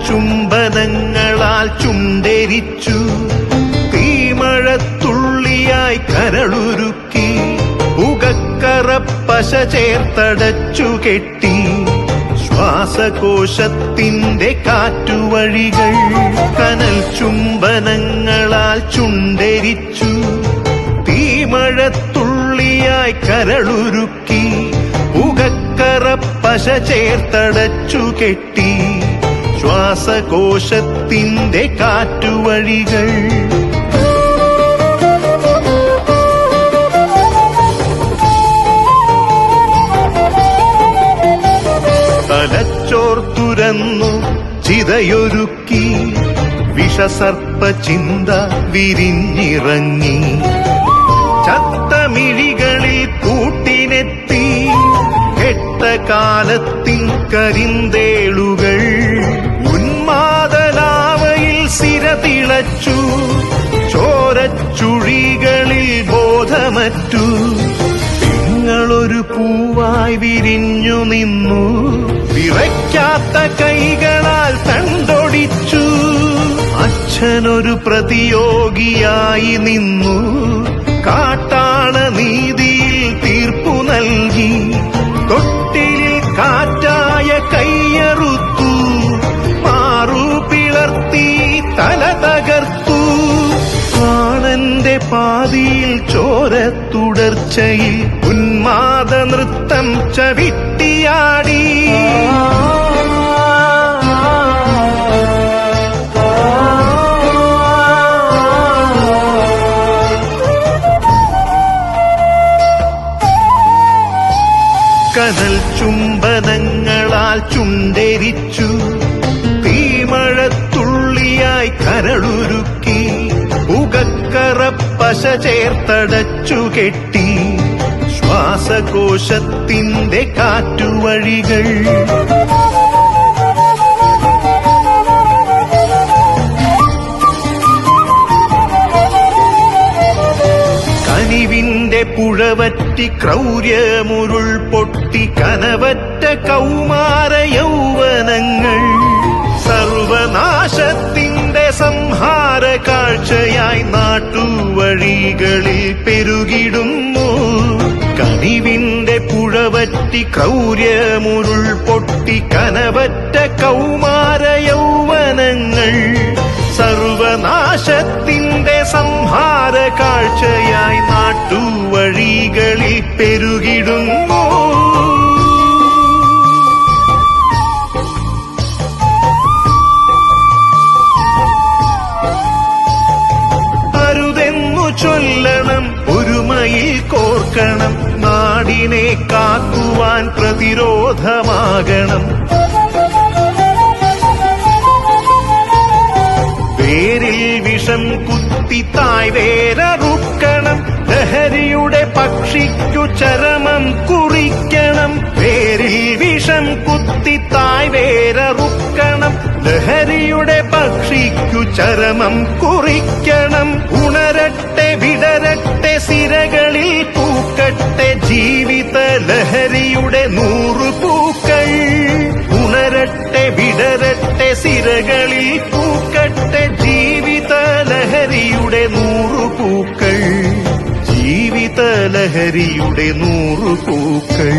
ചുംബനങ്ങളാൽ ചുണ്ടെരിച്ചു തീമഴത്തുള്ളിയായി കരളുരുക്കി ഉകക്കറപ്പശ ചേർത്തടച്ചു കെട്ടി ശ്വാസകോശത്തിന്റെ കാറ്റുവഴികൾ കനൽ ചുംബനങ്ങളാൽ ചുണ്ടെരിച്ചു തീമഴത്തുള്ളിയായി കരളുരുക്കി ഉകക്കറപ്പശ ചേർത്തടച്ചു കെട്ടി ശ്വാസകോശത്തിന്റെ കാറ്റുവഴികൾ തലച്ചോർ തുരന്നു ചിതയൊരുക്കി വിഷസർപ്പ ചിന്ത വിരിഞ്ഞിറങ്ങി ചത്തമിഴികളിൽ കൂട്ടിനെത്തി കെട്ട കാലത്തിൻ കരിന്തേളുകൾ ഉന്മാദലാവയിൽ സിരതിളച്ചു ചോരച്ചുഴികളിൽ ബോധമറ്റു നിങ്ങളൊരു പൂവായി വിരിഞ്ഞു നിന്നു വിറയ്ക്കാത്ത കൈകളാൽ തണ്ടൊടിച്ചു അച്ഛനൊരു പ്രതിയോഗിയായി നിന്നു കാട്ടാള നീതിയിൽ തീർപ്പു നൽകി തൊട്ടിലിൽ കാറ്റായ കൈയറുത്തു മാറു പിളർത്തി തല തകർത്തു പ്രാണന്റെ പാതിയിൽ ചോരത്തുടർച്ചയിൽ ഉന്മാദ നൃത്തം ചവിട്ടിയാടി കനൽ ചുംബനങ്ങളാൽ ചുണ്ടെരിച്ചു തീമഴത്തുള്ളിയായി കരളുരുക്കി ഉകക്കറപ്പശ ചേർത്തടച്ചു കെട്ടി ശ്വാസകോശത്തിന്റെ കാറ്റുവഴികൾ കനിവിന്റെ പുഴവറ്റി ക്രൗര്യമുരുൾ പൊട്ടി കനവറ്റ കൗമാര യൗവനങ്ങൾ സർവനാശത്തിന്റെ സംഹാര കാഴ്ചയായി നാട്ടുവഴികളിൽ പെരുകിടുന്നു കനിവിന്റെ പുഴവറ്റി ക്രൗര്യമുരുൾ പൊട്ടി കനവറ്റ കൗമാര യൗവനങ്ങൾ സർവനാശത്തിന്റെ സംഹാര കാഴ്ചയായി നാട്ടുവഴികളിൽ പെരുകിടുന്നു അരുതെന്നു ചൊല്ലണം ഒരുമയിൽ കോർക്കണം നാടിനെ കാക്കുവാൻ പ്രതിരോധമാകണം വേരിൽ വിഷം കുത്തി തായ് വേരറുക്കണം ലഹരിയുടെ പക്ഷിക്കു ചരമം കുറിക്കണം വേരിൽ വിഷം കുത്തി തായ് വേരറുക്കണം ലഹരിയുടെ പക്ഷിക്കു ചരമം കുറിക്കണം ഉണരട്ടെ വിടരട്ടെ സിരകളിൽ പൂക്കട്ടെ ജീവിത ലഹരിയുടെ 100 പൂക്കൾ ഉണരട്ടെ വിടരട്ടെ സിരകളിൽ പൂക്കട്ടെ ജീവിത ലഹരിയുടെ 100 പൂക്കൾ ജീവിത ലഹരിയുടെ 100 പൂക്കൾ